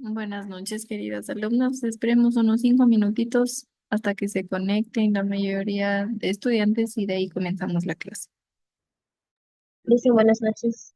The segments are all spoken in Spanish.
Buenas noches, queridas alumnas. Esperemos unos 5 minutitos hasta que se conecten la mayoría de estudiantes y de ahí comenzamos la clase. Dice buenas noches.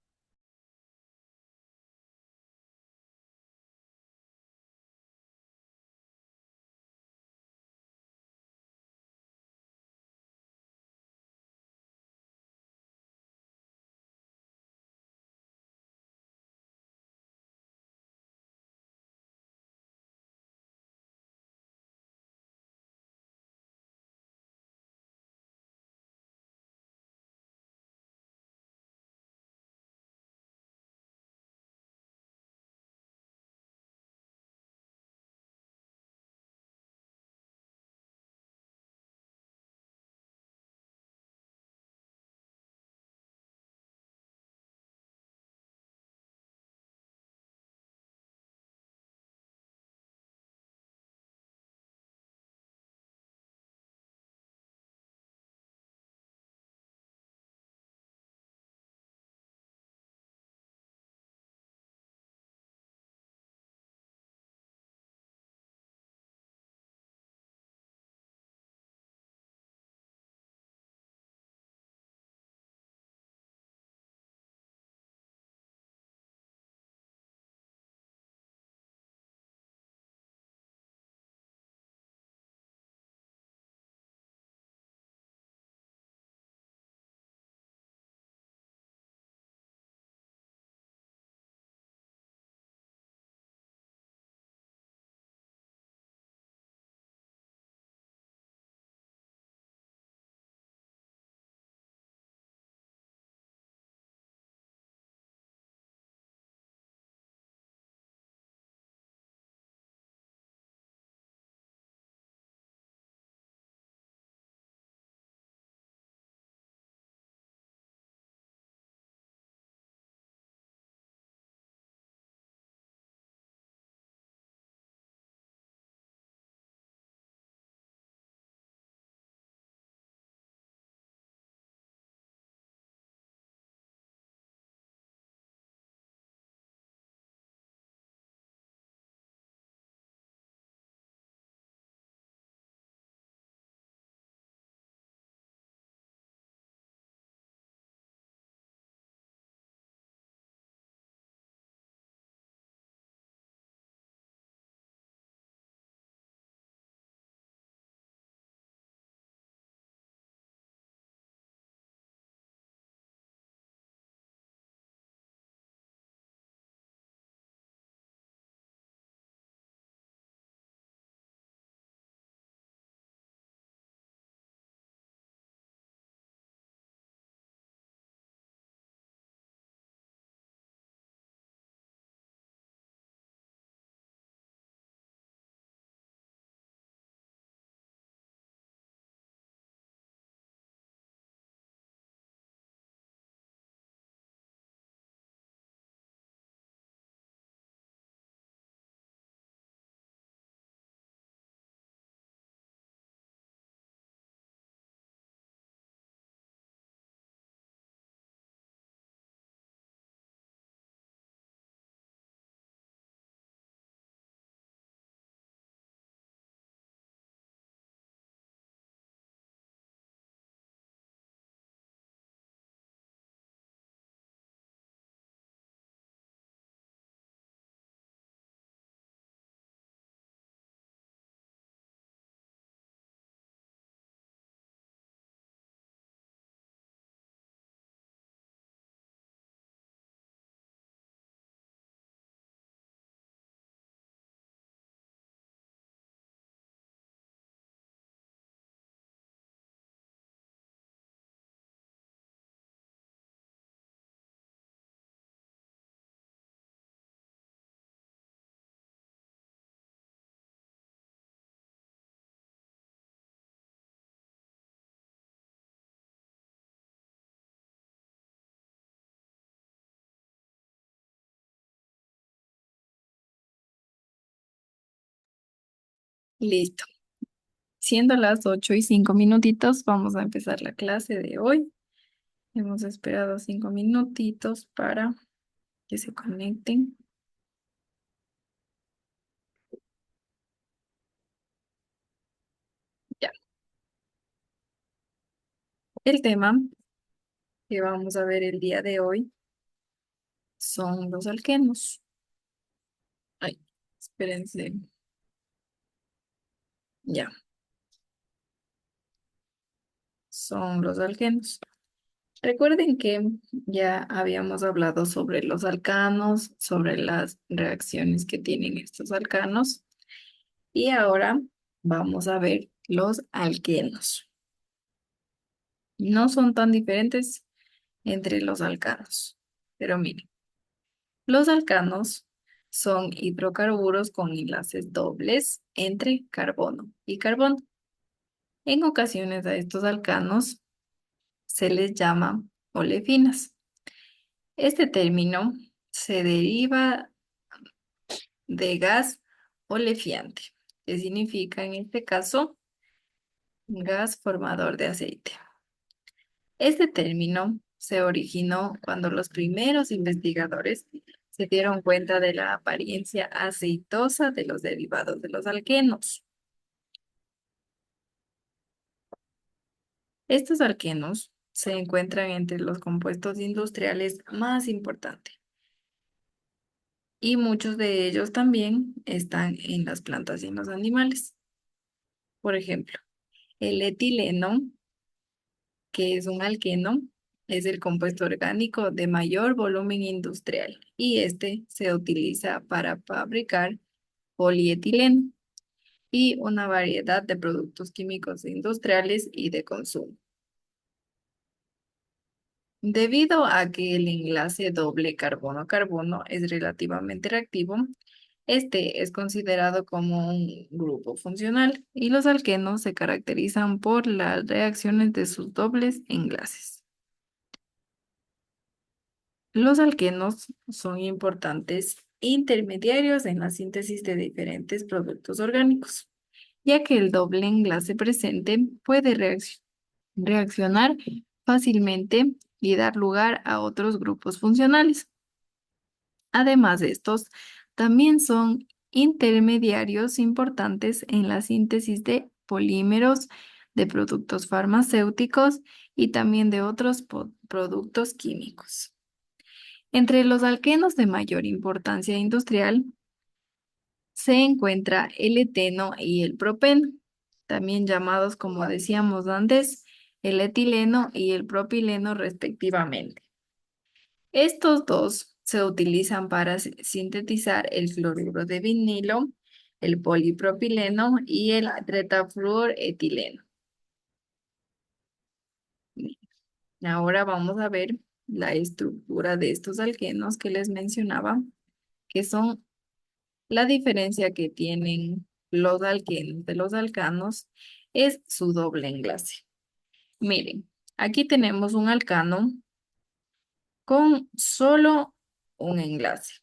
Listo. Siendo las 8:05, vamos a empezar la clase de hoy. Hemos esperado 5 minutitos para que se conecten. El tema que vamos a ver el día de hoy son los alquenos. Ay, espérense. Ya, son los alquenos. Recuerden que ya habíamos hablado sobre los alcanos, sobre las reacciones que tienen estos alcanos y ahora vamos a ver los alquenos. No son tan diferentes entre los alcanos, pero miren, los alcanos son hidrocarburos con enlaces dobles entre carbono y carbono. En ocasiones a estos alcanos se les llama olefinas. Este término se deriva de gas olefiante, que significa en este caso gas formador de aceite. Este término se originó cuando los primeros investigadores se dieron cuenta de la apariencia aceitosa de los derivados de los alquenos. Estos alquenos se encuentran entre los compuestos industriales más importantes y muchos de ellos también están en las plantas y en los animales. Por ejemplo, el etileno, que es un alqueno, es el compuesto orgánico de mayor volumen industrial y este se utiliza para fabricar polietileno y una variedad de productos químicos industriales y de consumo. Debido a que el enlace doble carbono-carbono es relativamente reactivo, este es considerado como un grupo funcional y los alquenos se caracterizan por las reacciones de sus dobles enlaces. Los alquenos son importantes intermediarios en la síntesis de diferentes productos orgánicos, ya que el doble enlace presente puede reaccionar fácilmente y dar lugar a otros grupos funcionales. Además de estos, también son intermediarios importantes en la síntesis de polímeros, de productos farmacéuticos y también de otros productos químicos. Entre los alquenos de mayor importancia industrial se encuentra el eteno y el propeno, también llamados, como decíamos antes, el etileno y el propileno respectivamente. Estos dos se utilizan para sintetizar el fluoruro de vinilo, el polipropileno y el tetafluoretileno. Ahora vamos a ver la estructura de estos alquenos que les mencionaba, que son la diferencia que tienen los alquenos de los alcanos es su doble enlace. Miren, aquí tenemos un alcano con solo un enlace.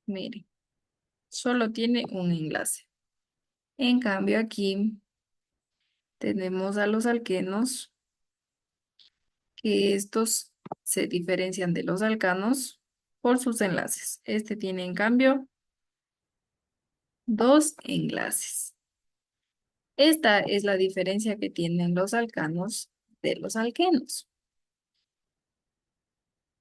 Miren, solo tiene un enlace. En cambio, aquí tenemos a los alquenos, que estos se diferencian de los alcanos por sus enlaces. Este tiene, en cambio, dos enlaces. Esta es la diferencia que tienen los alcanos de los alquenos.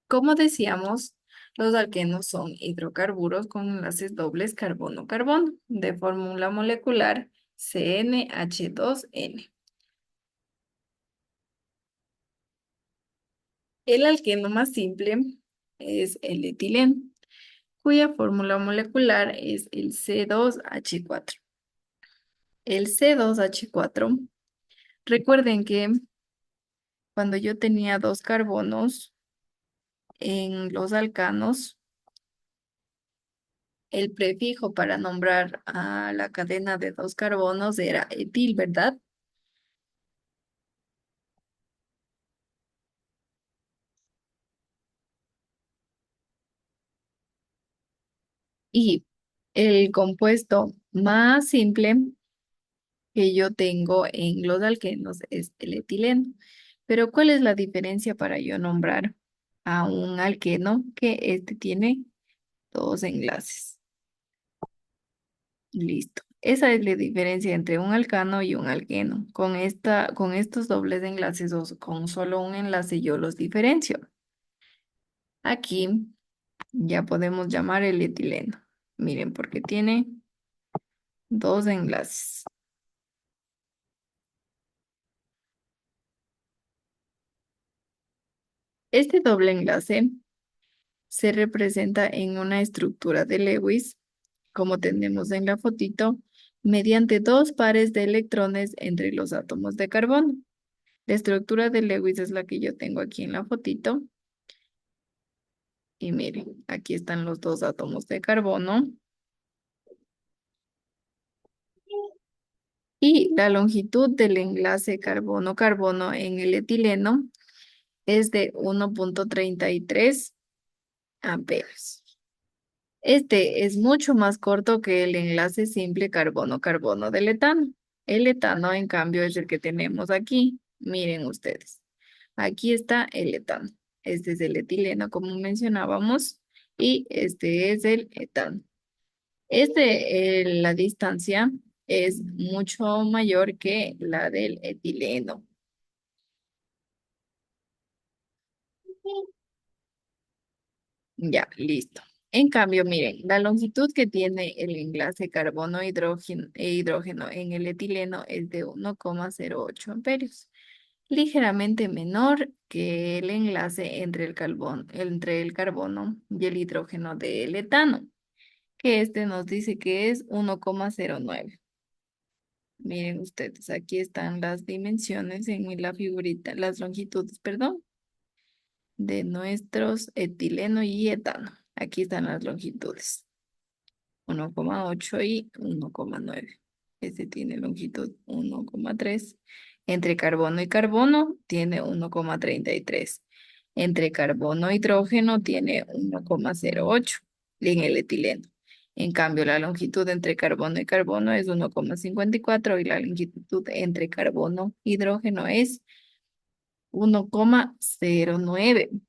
Como decíamos, los alquenos son hidrocarburos con enlaces dobles carbono-carbono de fórmula molecular CnH2n. El alqueno más simple es el etileno, cuya fórmula molecular es el C2H4. El C2H4, recuerden que cuando yo tenía dos carbonos en los alcanos, el prefijo para nombrar a la cadena de dos carbonos era etil, ¿verdad? Y el compuesto más simple que yo tengo en los alquenos es el etileno. Pero ¿cuál es la diferencia para yo nombrar a un alqueno que este tiene dos enlaces? Listo. Esa es la diferencia entre un alcano y un alqueno. Con estos dobles enlaces o con solo un enlace yo los diferencio. Aquí ya podemos llamar el etileno. Miren, porque tiene dos enlaces. Este doble enlace se representa en una estructura de Lewis, como tenemos en la fotito, mediante dos pares de electrones entre los átomos de carbono. La estructura de Lewis es la que yo tengo aquí en la fotito. Y miren, aquí están los dos átomos de carbono. Y la longitud del enlace carbono-carbono en el etileno es de 1,33 amperes. Este es mucho más corto que el enlace simple carbono-carbono del etano. El etano, en cambio, es el que tenemos aquí. Miren ustedes. Aquí está el etano. Este es el etileno, como mencionábamos, y este es el etano. La distancia es mucho mayor que la del etileno. Ya, listo. En cambio, miren, la longitud que tiene el enlace carbono-hidrógeno en el etileno es de 1,08 amperios, ligeramente menor que el enlace entre el carbono y el hidrógeno del etano, que este nos dice que es 1,09. Miren ustedes, aquí están las dimensiones en la figurita, las longitudes, perdón, de nuestros etileno y etano. Aquí están las longitudes, 1,8 y 1,9. Este tiene longitud 1,3. Entre carbono y carbono tiene 1,33. Entre carbono e hidrógeno tiene 1,08 en el etileno. En cambio, la longitud entre carbono y carbono es 1,54 y la longitud entre carbono e hidrógeno es 1,09.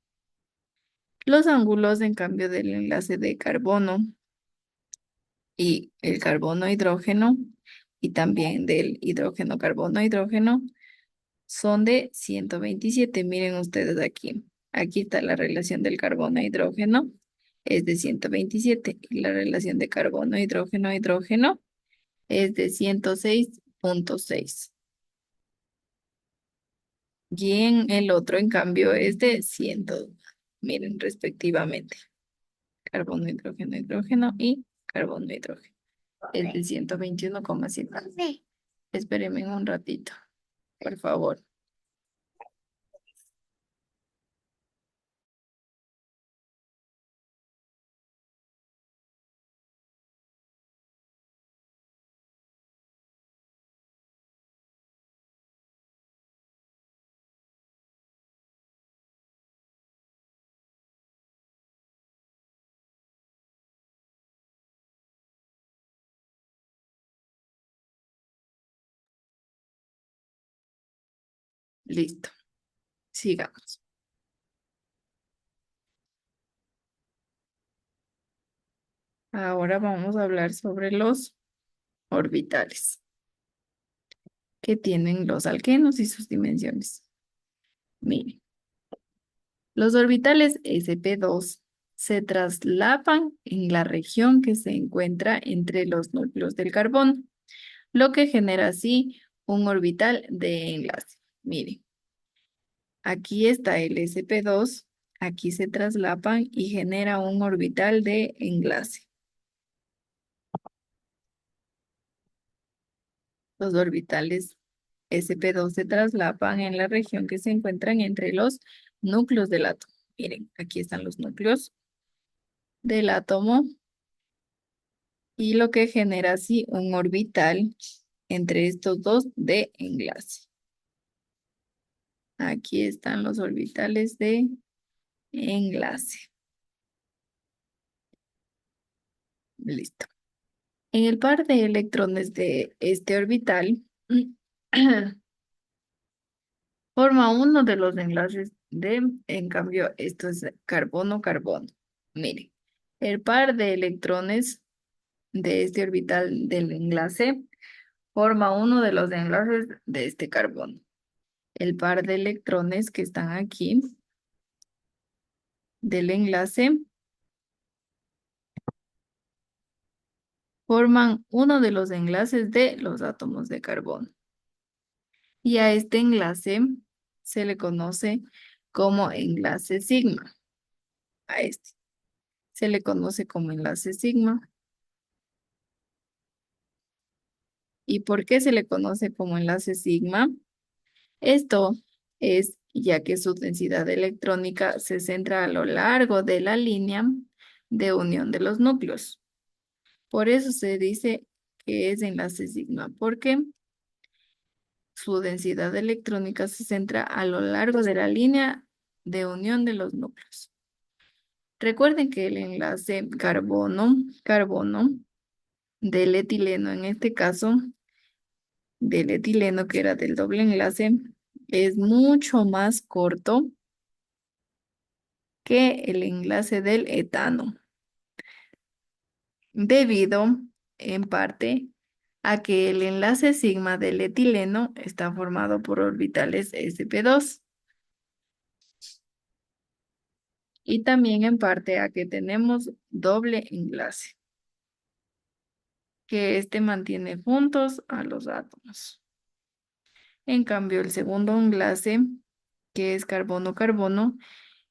Los ángulos, en cambio, del enlace de carbono y el carbono-hidrógeno y también del hidrógeno-carbono-hidrógeno son de 127. Miren ustedes aquí. Aquí está la relación del carbono-hidrógeno, es de 127 y la relación de carbono-hidrógeno-hidrógeno es de 106,6. Y en el otro, en cambio, es de 100. Miren, respectivamente. Carbono, hidrógeno, hidrógeno y carbono, hidrógeno. Es de 121,7. Espérenme un ratito, por favor. Listo. Sigamos. Ahora vamos a hablar sobre los orbitales que tienen los alquenos y sus dimensiones. Miren, los orbitales sp2 se traslapan en la región que se encuentra entre los núcleos del carbono, lo que genera así un orbital de enlace. Miren, aquí está el sp2, aquí se traslapan y genera un orbital de enlace. Los orbitales sp2 se traslapan en la región que se encuentran entre los núcleos del átomo. Miren, aquí están los núcleos del átomo y lo que genera así un orbital entre estos dos de enlace. Aquí están los orbitales de enlace. Listo. En el par de electrones de este orbital, forma uno de los enlaces en cambio, esto es carbono-carbono. Miren, el par de electrones de este orbital del enlace forma uno de los enlaces de este carbono. El par de electrones que están aquí del enlace forman uno de los enlaces de los átomos de carbono. Y a este enlace se le conoce como enlace sigma. A este se le conoce como enlace sigma. ¿Y por qué se le conoce como enlace sigma? Esto es ya que su densidad electrónica se centra a lo largo de la línea de unión de los núcleos. Por eso se dice que es enlace sigma, porque su densidad electrónica se centra a lo largo de la línea de unión de los núcleos. Recuerden que el enlace carbono del etileno, en este caso, del etileno que era del doble enlace, es mucho más corto que el enlace del etano, debido en parte a que el enlace sigma del etileno está formado por orbitales sp2 y también en parte a que tenemos doble enlace, que este mantiene juntos a los átomos. En cambio, el segundo enlace, que es carbono-carbono,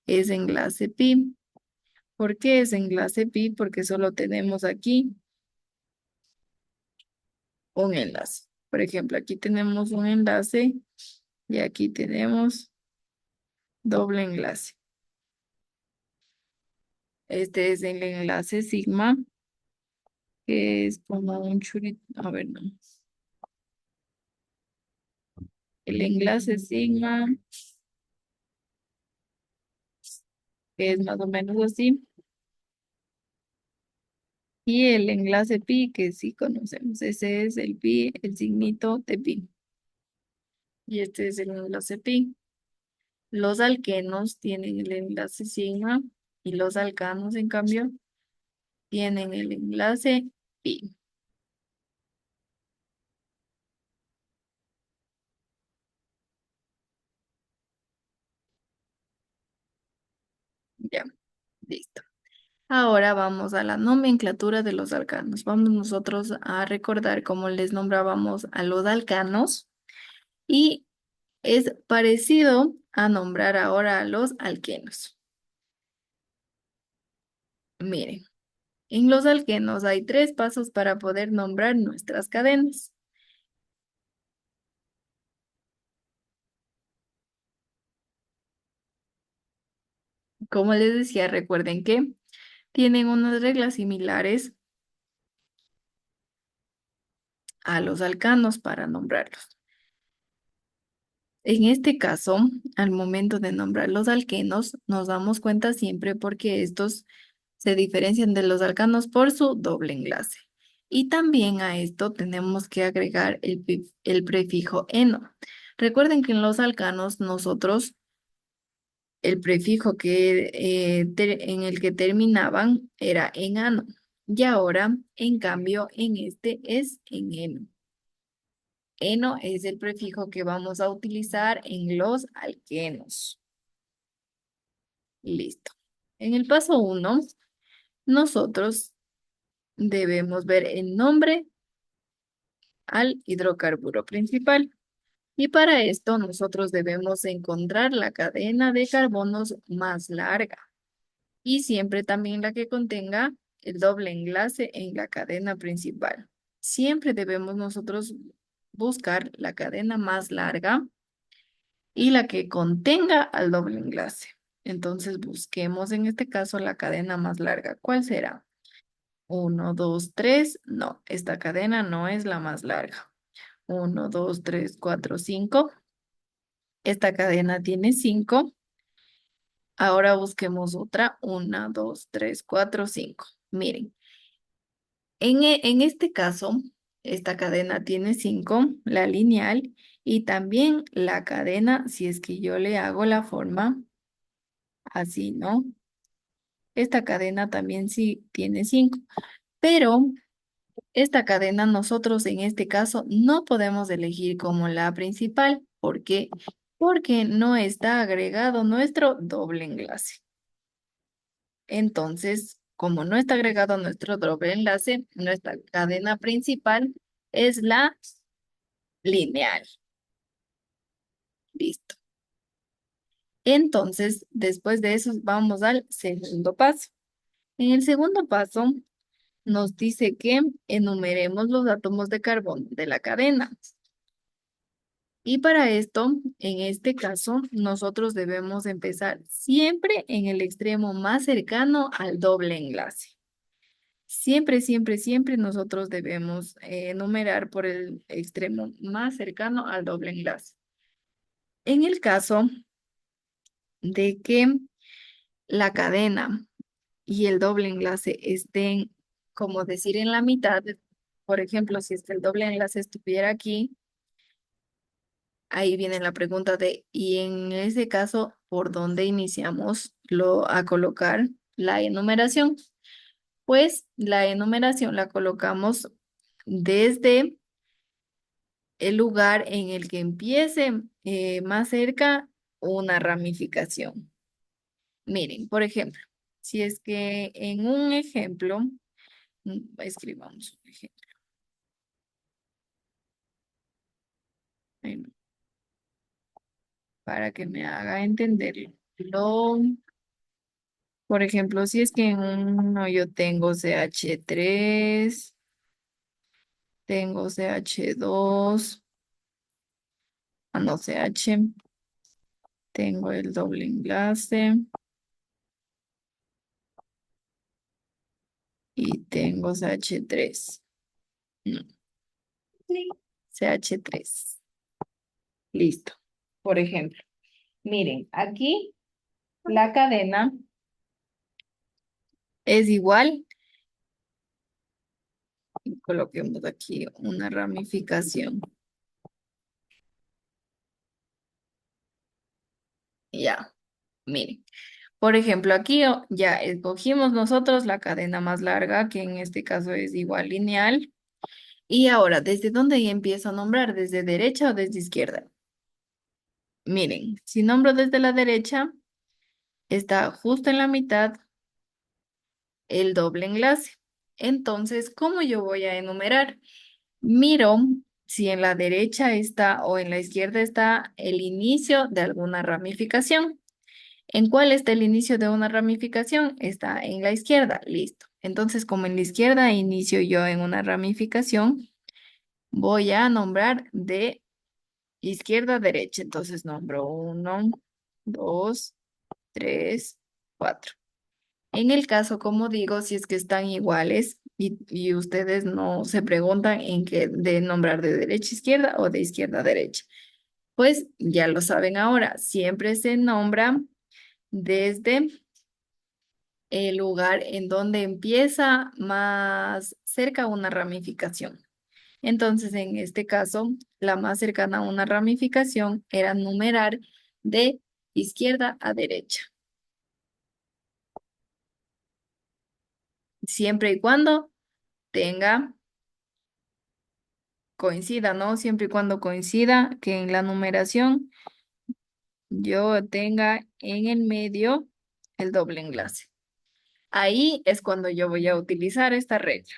es enlace pi. ¿Por qué es enlace pi? Porque solo tenemos aquí un enlace. Por ejemplo, aquí tenemos un enlace y aquí tenemos doble enlace. Este es el enlace sigma, que es como un churrito. A ver, no. El enlace sigma, que es más o menos así. Y el enlace pi, que sí conocemos. Ese es el pi, el signito de pi. Y este es el enlace pi. Los alquenos tienen el enlace sigma y los alcanos, en cambio, tienen el enlace pi. Ya, listo. Ahora vamos a la nomenclatura de los alcanos. Vamos nosotros a recordar cómo les nombrábamos a los alcanos y es parecido a nombrar ahora a los alquenos. Miren, en los alquenos hay tres pasos para poder nombrar nuestras cadenas. Como les decía, recuerden que tienen unas reglas similares a los alcanos para nombrarlos. En este caso, al momento de nombrar los alquenos, nos damos cuenta siempre porque estos se diferencian de los alcanos por su doble enlace. Y también a esto tenemos que agregar el prefijo eno. Recuerden que en los alcanos nosotros el prefijo en el que terminaban era en ano. Y ahora, en cambio, en este es en eno. Eno es el prefijo que vamos a utilizar en los alquenos. Listo. En el paso 1, nosotros debemos ver el nombre al hidrocarburo principal. Y para esto nosotros debemos encontrar la cadena de carbonos más larga y siempre también la que contenga el doble enlace en la cadena principal. Siempre debemos nosotros buscar la cadena más larga y la que contenga al doble enlace. Entonces busquemos en este caso la cadena más larga. ¿Cuál será? Uno, 2, 3. No, esta cadena no es la más larga. Uno, 2, 3, 4, 5. Esta cadena tiene 5. Ahora busquemos otra. Una, 2, 3, 4, 5. Miren, en este caso, esta cadena tiene 5, la lineal, y también la cadena, si es que yo le hago la forma así, ¿no? Esta cadena también sí tiene 5, pero Esta cadena nosotros en este caso no podemos elegir como la principal. ¿Por qué? Porque no está agregado nuestro doble enlace. Entonces, como no está agregado nuestro doble enlace, nuestra cadena principal es la lineal. Listo. Entonces, después de eso, vamos al segundo paso. En el segundo paso, nos dice que enumeremos los átomos de carbono de la cadena. Y para esto, en este caso, nosotros debemos empezar siempre en el extremo más cercano al doble enlace. Siempre, siempre, siempre nosotros debemos enumerar por el extremo más cercano al doble enlace. En el caso de que la cadena y el doble enlace estén, como decir, en la mitad, por ejemplo, si es que el doble enlace estuviera aquí, ahí viene la pregunta de, y en ese caso, ¿por dónde iniciamos a colocar la enumeración? Pues la enumeración la colocamos desde el lugar en el que empiece más cerca una ramificación. Miren, por ejemplo, si es que en un ejemplo, escribamos un ejemplo, bueno, para que me haga entenderlo. Por ejemplo, si es que en uno yo tengo CH3, tengo CH2, no CH, tengo el doble enlace y tengo CH3. No, sí, CH3. Listo. Por ejemplo, miren, aquí la cadena es igual. Coloquemos aquí una ramificación. Ya, miren. Por ejemplo, aquí ya escogimos nosotros la cadena más larga, que en este caso es igual lineal. Y ahora, ¿desde dónde empiezo a nombrar? ¿Desde derecha o desde izquierda? Miren, si nombro desde la derecha, está justo en la mitad el doble enlace. Entonces, ¿cómo yo voy a enumerar? Miro si en la derecha está o en la izquierda está el inicio de alguna ramificación. ¿En cuál está el inicio de una ramificación? Está en la izquierda. Listo. Entonces, como en la izquierda inicio yo en una ramificación, voy a nombrar de izquierda a derecha. Entonces, nombro 1, 2, 3, 4. En el caso, como digo, si es que están iguales y ustedes no se preguntan en qué de nombrar de derecha a izquierda o de izquierda a derecha, pues ya lo saben ahora. Siempre se nombra desde el lugar en donde empieza más cerca una ramificación. Entonces, en este caso, la más cercana a una ramificación era numerar de izquierda a derecha, siempre y cuando tenga, coincida, ¿no? Siempre y cuando coincida que en la numeración yo tenga en el medio el doble enlace. Ahí es cuando yo voy a utilizar esta regla.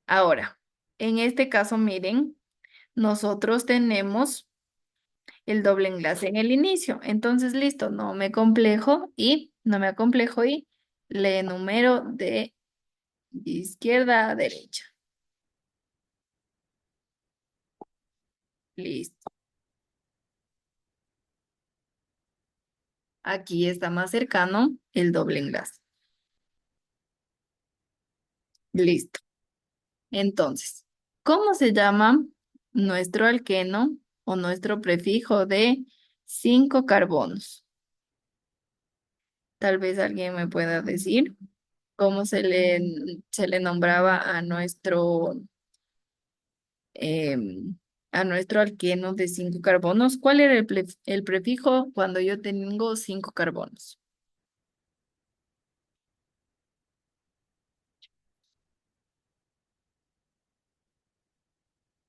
Ahora, en este caso, miren, nosotros tenemos el doble enlace en el inicio. Entonces, listo, no me acomplejo y le enumero de izquierda a derecha. Listo. Aquí está más cercano el doble enlace. Listo. Entonces, ¿cómo se llama nuestro alqueno o nuestro prefijo de 5 carbonos? Tal vez alguien me pueda decir cómo se le nombraba a nuestro alqueno de 5 carbonos. ¿Cuál era el prefijo cuando yo tengo 5 carbonos?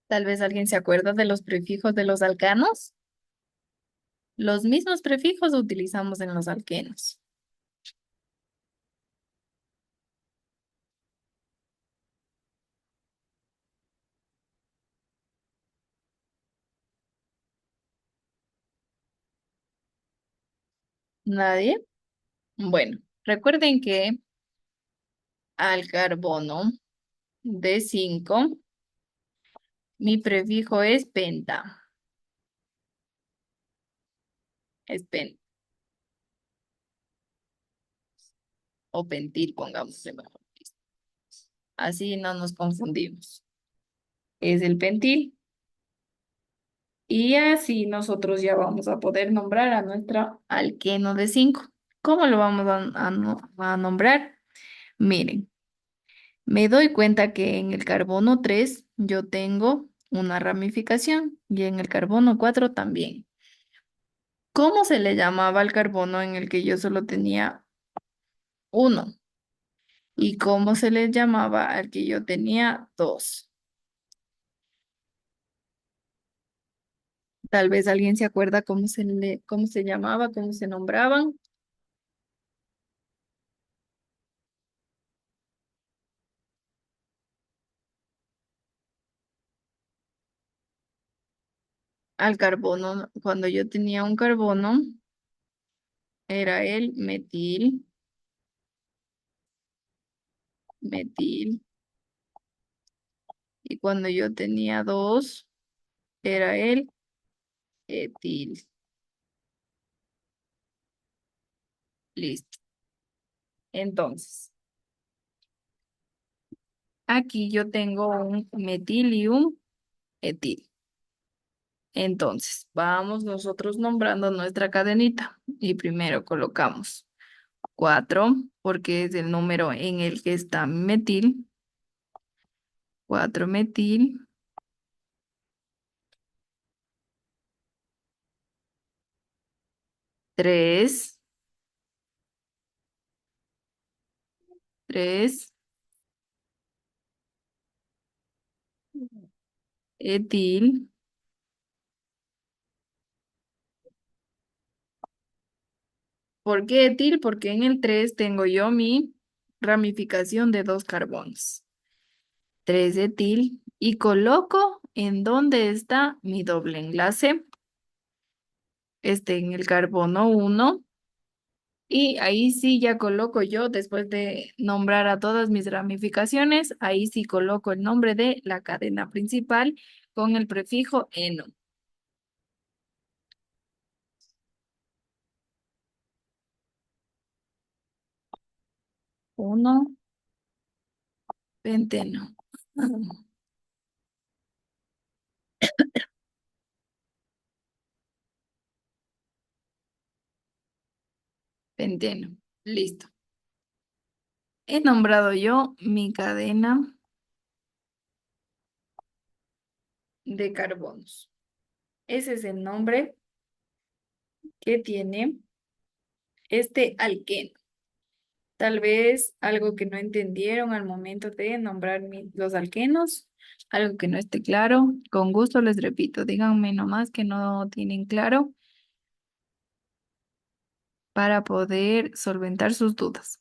Tal vez alguien se acuerda de los prefijos de los alcanos. Los mismos prefijos utilizamos en los alquenos. ¿Nadie? Bueno, recuerden que al carbono de 5 mi prefijo es penta. Es pen o pentil, pongámosle mejor. Así no nos confundimos. Es el pentil. Y así nosotros ya vamos a poder nombrar a nuestra alqueno de 5. ¿Cómo lo vamos a nombrar? Miren, me doy cuenta que en el carbono 3 yo tengo una ramificación y en el carbono 4 también. ¿Cómo se le llamaba al carbono en el que yo solo tenía uno? ¿Y cómo se le llamaba al que yo tenía dos? Tal vez alguien se acuerda cómo se llamaba, cómo se nombraban. Al carbono, cuando yo tenía un carbono, era el metil, metil, y cuando yo tenía dos, era el etil. Listo. Entonces, aquí yo tengo un metil y un etil. Entonces, vamos nosotros nombrando nuestra cadenita y primero colocamos 4 porque es el número en el que está metil, 4 metil, 3 3 etil. ¿Por qué etil? Porque en el 3 tengo yo mi ramificación de dos carbonos. 3 etil y coloco en donde está mi doble enlace, este en el carbono uno. Y ahí sí ya coloco yo, después de nombrar a todas mis ramificaciones, ahí sí coloco el nombre de la cadena principal con el prefijo eno. Uno, penteno. Penteno. Listo. He nombrado yo mi cadena de carbonos. Ese es el nombre que tiene este alqueno. Tal vez algo que no entendieron al momento de nombrar los alquenos, algo que no esté claro. Con gusto les repito, díganme nomás que no tienen claro para poder solventar sus dudas.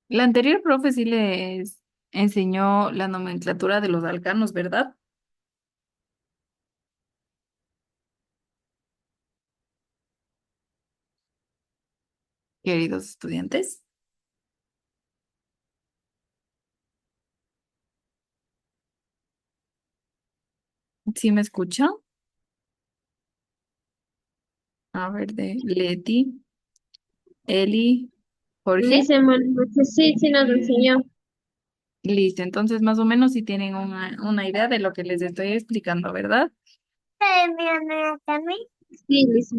La anterior profe sí les enseñó la nomenclatura de los alcanos, ¿verdad? Queridos estudiantes, ¿sí me escuchan? A ver, de Leti, Eli, Jorge. Dice, buenas noches. Sí, sí nos lo enseñó. Listo, entonces más o menos si tienen una idea de lo que les estoy explicando, ¿verdad? Sí, dice.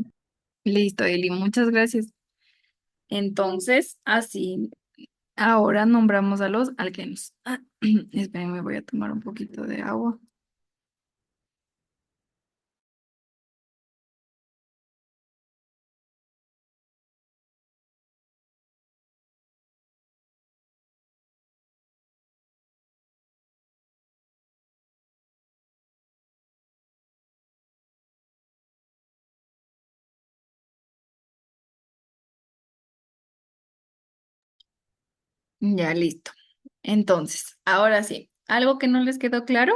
Listo, Eli, muchas gracias. Entonces, así, ahora nombramos a los alquenos. Espérenme, voy a tomar un poquito de agua. Ya, listo. Entonces, ahora sí, algo que no les quedó claro,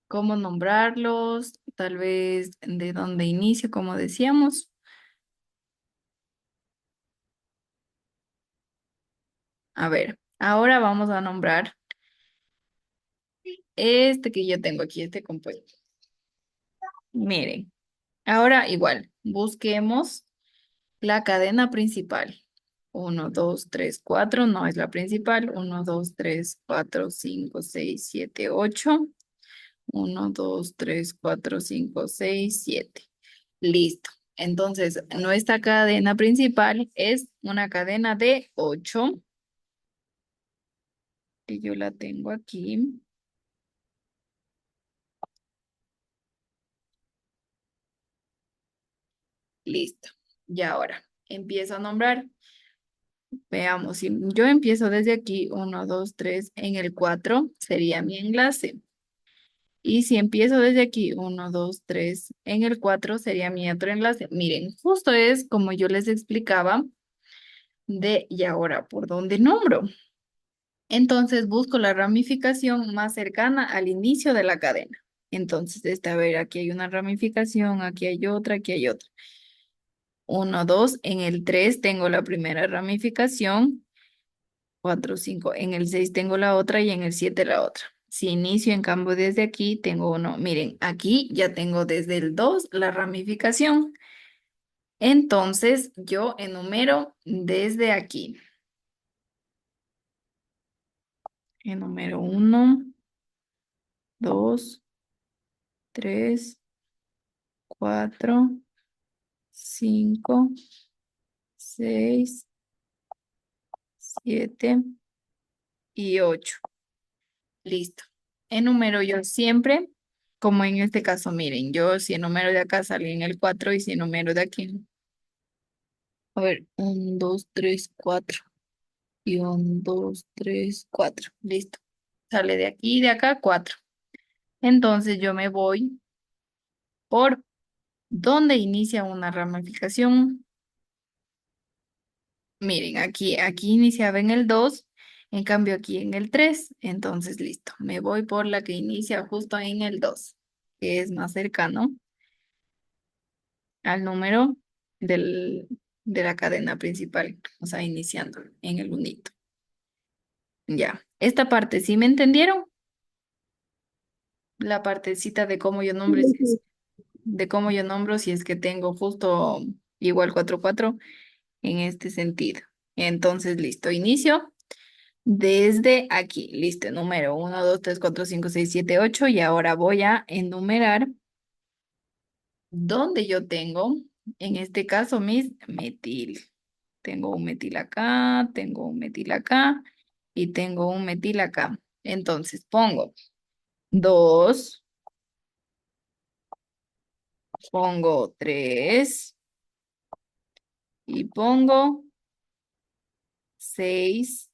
cómo nombrarlos, tal vez de dónde inicio, como decíamos. A ver, ahora vamos a nombrar este que yo tengo aquí, este compuesto. Miren, ahora igual, busquemos la cadena principal. Uno, 2, 3, 4, no es la principal. Uno, 2, 3, 4, 5, 6, 7, 8. Uno, 2, 3, 4, 5, 6, 7. Listo. Entonces, nuestra cadena principal es una cadena de 8, que yo la tengo aquí. Listo. Y ahora empiezo a nombrar. Veamos, si yo empiezo desde aquí, uno, 2, 3, en el 4 sería mi enlace. Y si empiezo desde aquí, uno, 2, 3, en el 4 sería mi otro enlace. Miren, justo es como yo les explicaba de y ahora, ¿por dónde nombro? Entonces busco la ramificación más cercana al inicio de la cadena. Entonces, a ver, aquí hay una ramificación, aquí hay otra, aquí hay otra. Uno, 2, en el 3 tengo la primera ramificación. 4, 5. En el 6 tengo la otra y en el 7 la otra. Si inicio en cambio desde aquí, tengo uno. Miren, aquí ya tengo desde el 2 la ramificación. Entonces yo enumero desde aquí. Enumero uno, 2, 3, 4, 5, 6, 7 y 8. Listo. Enumero yo siempre, como en este caso, miren, yo si enumero de acá salí en el 4 y si enumero de aquí. A ver, un, dos, tres, cuatro. Y un, dos, tres, cuatro. Listo. Sale de aquí y de acá, cuatro. Entonces yo me voy por donde inicia una ramificación. Miren, aquí iniciaba en el 2, en cambio aquí en el 3. Entonces, listo. Me voy por la que inicia justo en el 2, que es más cercano al número del, de la cadena principal. O sea, iniciando en el unito. Ya. Esta parte, ¿sí me entendieron? La partecita de cómo yo Sí, nombre, sí. de cómo yo nombro si es que tengo justo igual 4 4 en este sentido. Entonces, listo, inicio desde aquí. Listo, número uno, 2, 3, 4, 5, 6, 7, 8 y ahora voy a enumerar donde yo tengo, en este caso, mis metil. Tengo un metil acá, tengo un metil acá y tengo un metil acá. Entonces pongo 2, pongo 3 y pongo 6.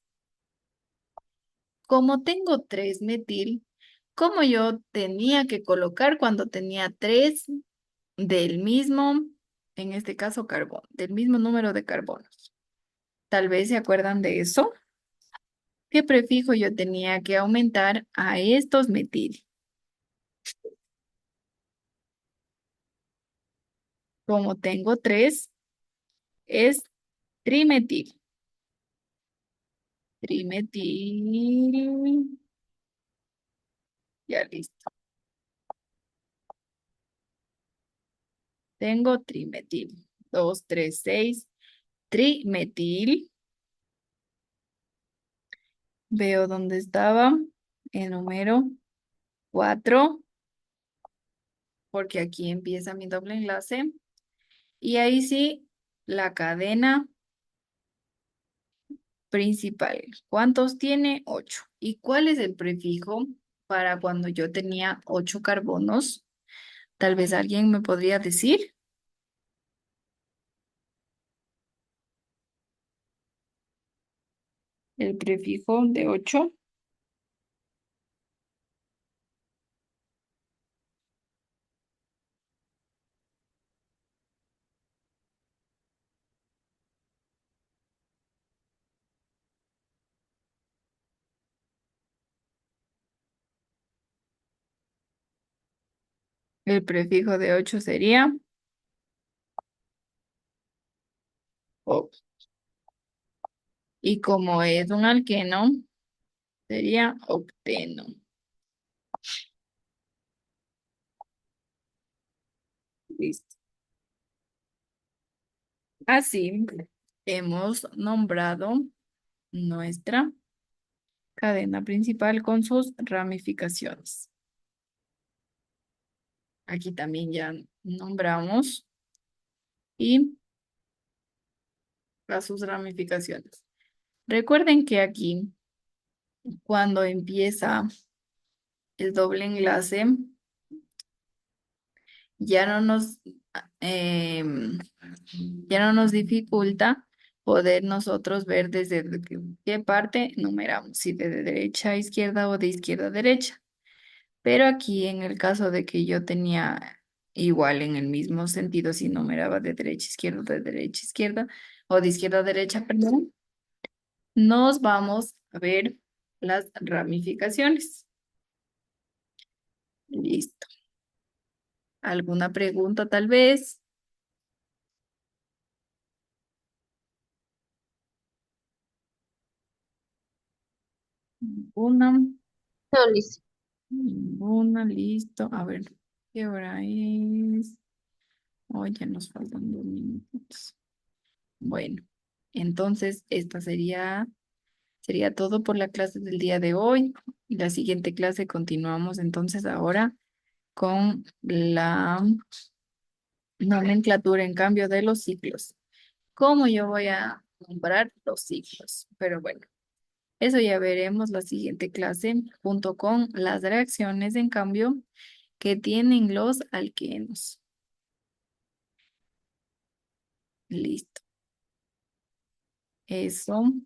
Como tengo 3 metil, como yo tenía que colocar cuando tenía 3 del mismo, en este caso carbón, del mismo número de carbonos. Tal vez se acuerdan de eso. ¿Qué prefijo yo tenía que aumentar a estos metil? Como tengo 3, es trimetil. Trimetil. Ya listo. Tengo trimetil. 2, 3, 6. Trimetil. Veo dónde estaba el número 4, porque aquí empieza mi doble enlace. Y ahí sí, la cadena principal. ¿Cuántos tiene? 8. ¿Y cuál es el prefijo para cuando yo tenía 8 carbonos? Tal vez alguien me podría decir el prefijo de 8. El prefijo de 8 sería op. Y como es un alqueno, sería octeno. Listo. Así hemos nombrado nuestra cadena principal con sus ramificaciones. Aquí también ya nombramos y a sus ramificaciones. Recuerden que aquí, cuando empieza el doble enlace, ya no nos, em, ya no nos dificulta poder nosotros ver desde qué parte numeramos, si de derecha a izquierda o de izquierda a derecha. Pero aquí en el caso de que yo tenía igual en el mismo sentido, si numeraba de derecha a izquierda o de izquierda a derecha, perdón, nos vamos a ver las ramificaciones. Listo. ¿Alguna pregunta tal vez? Una, No, listo. ninguna, listo. A ver, ¿qué hora es? Hoy ya nos faltan 2 minutos. Bueno, entonces esta sería todo por la clase del día de hoy. Y la siguiente clase continuamos entonces ahora con la nomenclatura en cambio de los ciclos. ¿Cómo yo voy a nombrar los ciclos? Pero bueno, eso ya veremos la siguiente clase junto con las reacciones en cambio que tienen los alquenos. Listo. Eso.